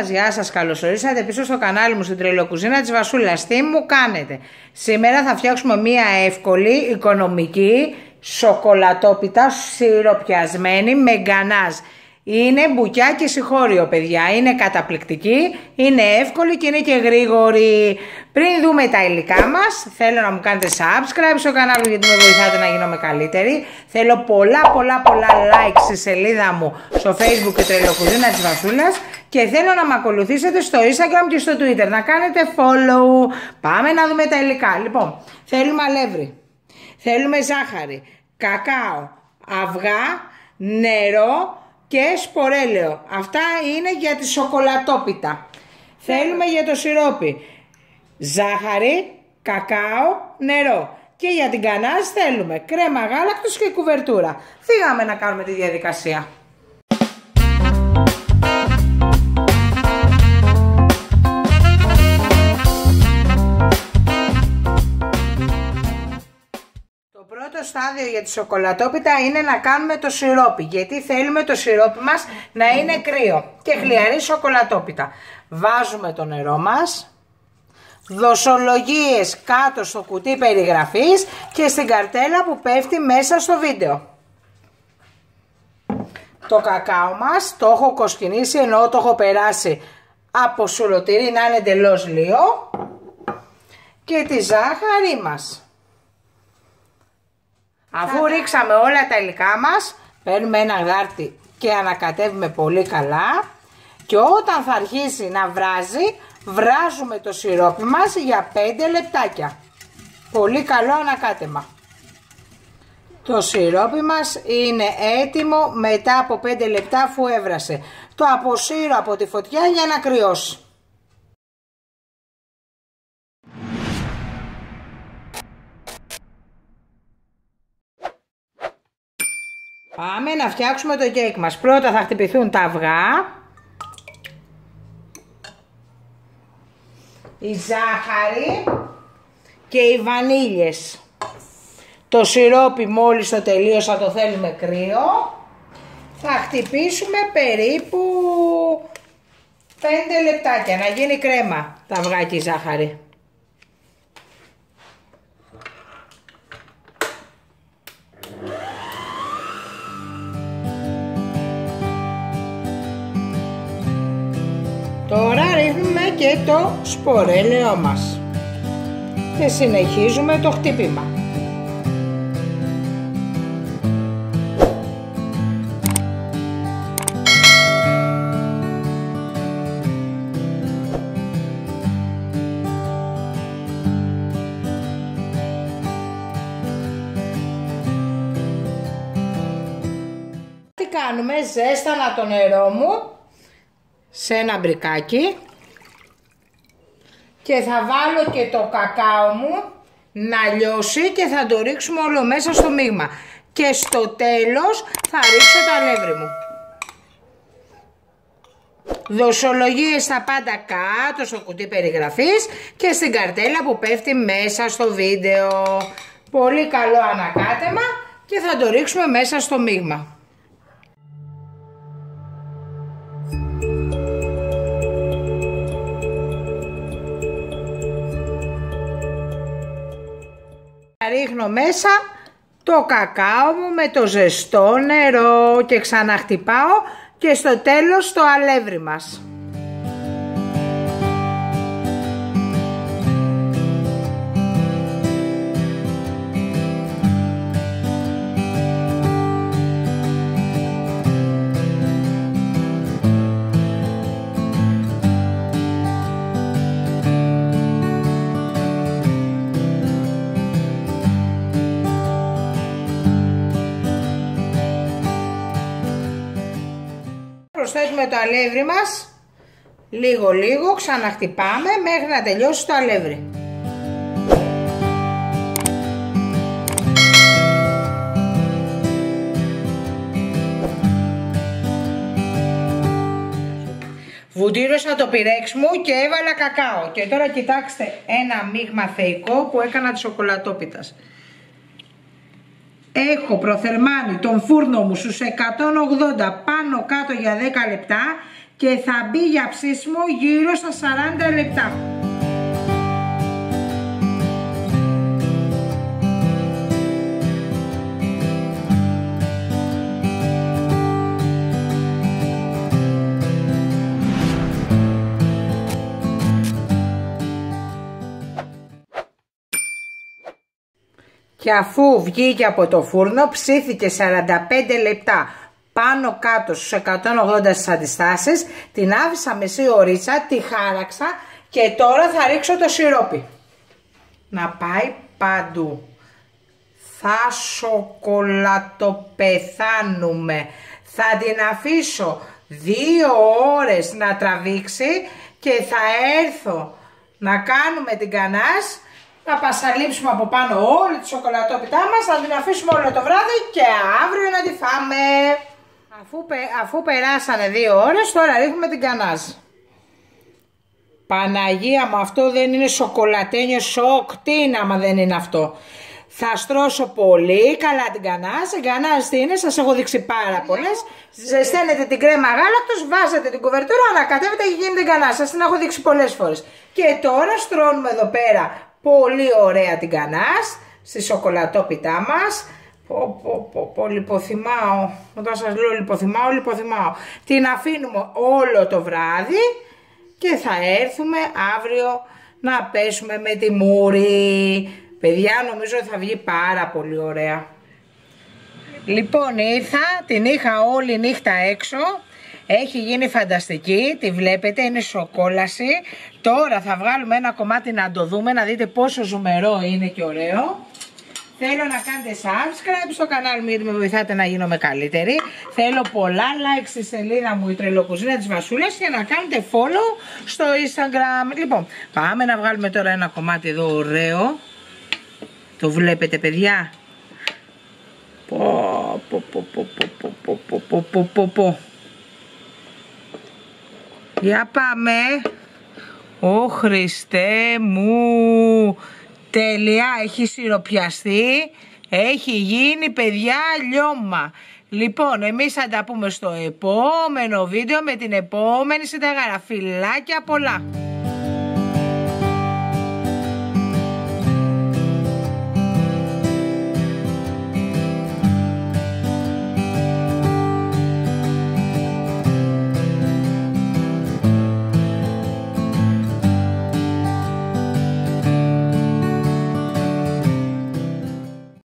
Γεια σας, καλώς ορίσατε πίσω στο κανάλι μου στην Τρελοκουζίνα της Βασούλας. Τι μου κάνετε? Σήμερα θα φτιάξουμε μία εύκολη, οικονομική, σοκολατόπιτα σιροπιασμένη με γκανάζ. Είναι μπουκιά και συγχώριο, παιδιά. Είναι καταπληκτική, είναι εύκολη και είναι και γρήγορη. Πριν δούμε τα υλικά μας, θέλω να μου κάνετε subscribe στο κανάλι γιατί με βοηθάτε να γίνομαι καλύτερη. Θέλω πολλά like στη σελίδα μου στο Facebook και Τρελοκουζίνα της Βασούλας. Και θέλω να με ακολουθήσετε στο Instagram και στο Twitter. Να κάνετε follow. Πάμε να δούμε τα υλικά. Λοιπόν, θέλουμε αλεύρι. Θέλουμε ζάχαρη, κακάο, αυγά, νερό και σπορέλαιο. Αυτά είναι για τη σοκολατόπιτα. Θέλουμε για το σιρόπι ζάχαρη, κακάο, νερό. Και για την γκανάζ θέλουμε κρέμα γάλακτος και κουβερτούρα. Φύγαμε να κάνουμε τη διαδικασία. Το πρώτο στάδιο για τη σοκολατόπιτα είναι να κάνουμε το σιρόπι, γιατί θέλουμε το σιρόπι μας να είναι κρύο και χλιαρή σοκολατόπιτα. Βάζουμε το νερό μας, δοσολογίες κάτω στο κουτί περιγραφής και στην καρτέλα που πέφτει μέσα στο βίντεο. Το κακάο μας το έχω κοσκινήσει, ενώ το έχω περάσει από σουρωτήρι να είναι εντελώς λίο, και τη ζάχαρη μας. Αφού ρίξαμε όλα τα υλικά μας, παίρνουμε ένα γάρτι και ανακατεύουμε πολύ καλά, και όταν θα αρχίσει να βράζει, βράζουμε το σιρόπι μας για 5 λεπτάκια. Πολύ καλό ανακάτεμα. Το σιρόπι μας είναι έτοιμο μετά από 5 λεπτά αφού έβρασε. Το αποσύρω από τη φωτιά για να κρυώσει. Πάμε να φτιάξουμε το κέικ μας. Πρώτα θα χτυπηθούν τα αυγά, η ζάχαρη και οι βανίλιες. Το σιρόπι μόλις το τελείωσα, το θέλουμε κρύο. Θα χτυπήσουμε περίπου 5 λεπτάκια να γίνει κρέμα τα αυγά και η ζάχαρη. Τώρα ρίχνουμε και το σπορέλαιο μας και συνεχίζουμε το χτύπημα. Τι κάνουμε? Ζέστανα το νερό μου σε ένα μπρικάκι και θα βάλω και το κακάο μου να λιώσει και θα το ρίξουμε όλο μέσα στο μείγμα, και στο τέλος θα ρίξω το αλεύρι μου. Δοσολογίες στα πάντα κάτω στο κουτί περιγραφής και στην καρτέλα που πέφτει μέσα στο βίντεο. Πολύ καλό ανακάτεμα και θα το ρίξουμε μέσα στο μείγμα. Ρίχνω μέσα το κακάο μου με το ζεστό νερό και ξαναχτυπάω, και στο τέλος το αλεύρι μας. Προσθέτουμε το αλεύρι μας λίγο, ξαναχτυπάμε μέχρι να τελειώσει το αλεύρι. Βουτύρωσα το πυρέξ μου και έβαλα κακάο. Και τώρα κοιτάξτε ένα μείγμα θεϊκό που έκανα της σοκολατόπιτας. Έχω προθερμάνει τον φούρνο μου στους 180 πάνω κάτω για 10 λεπτά και θα μπει για ψήσιμο γύρω στα 40 λεπτά. Και αφού βγήκε από το φούρνο, ψήθηκε 45 λεπτά πάνω κάτω στους 180 στις αντιστάσεις, την άφησα μισή ωρίτσα, τη χάραξα και τώρα θα ρίξω το σιρόπι. Να πάει παντού. Θα σοκολατοπεθάνουμε. Θα την αφήσω 2 ώρες να τραβήξει και θα έρθω να κάνουμε την κανάς. Να πασαλείψουμε από πάνω όλη τη σοκολατόπιτά μας, να την αφήσουμε όλο το βράδυ και αύριο να τη φάμε. Αφού περάσανε 2 ώρες, τώρα ρίχνουμε την κανάζ. Παναγία μου, αυτό δεν είναι σοκολατένιο σοκ, τι είναι άμα δεν είναι αυτό. Θα στρώσω πολύ καλά την κανάζ. Η κανάζ τι είναι, σας έχω δείξει πάρα πολλές. Ζεσταίνετε την κρέμα γάλακτος, βάζετε την κουβερτούρα, ανακατεύετε και γίνεται την κανάζ. Σας την έχω δείξει πολλές φορές. Και τώρα στρώνουμε εδώ πέρα πολύ ωραία την κανάζ στη σοκολατόπιτά μας. Λιποθυμάω. Όταν σας λέω λιποθυμάω. Την αφήνουμε όλο το βράδυ και θα έρθουμε αύριο να πέσουμε με τη μούρη. Παιδιά, νομίζω θα βγει πάρα πολύ ωραία. Λοιπόν, την είχα όλη νύχτα έξω. Έχει γίνει φανταστική, τη βλέπετε, είναι σοκόλαση. Τώρα θα βγάλουμε ένα κομμάτι να το δούμε, να δείτε πόσο ζουμερό είναι και ωραίο. Θέλω να κάνετε subscribe στο κανάλι μου γιατί με βοηθάτε να γίνομαι καλύτερη. Θέλω πολλά like στη σελίδα μου, η Τρελοκουζίνα της Βασούλας, και να κάνετε follow στο Instagram. Λοιπόν, πάμε να βγάλουμε τώρα ένα κομμάτι εδώ ωραίο. Το βλέπετε, παιδιά? Για πάμε. Ω Χριστέ μου. Τέλεια, έχει σιροπιαστεί. Έχει γίνει, παιδιά, λιώμα. Λοιπόν, εμείς θα τα πούμε στο επόμενο βίντεο με την επόμενη συνταγή. Φιλάκια πολλά.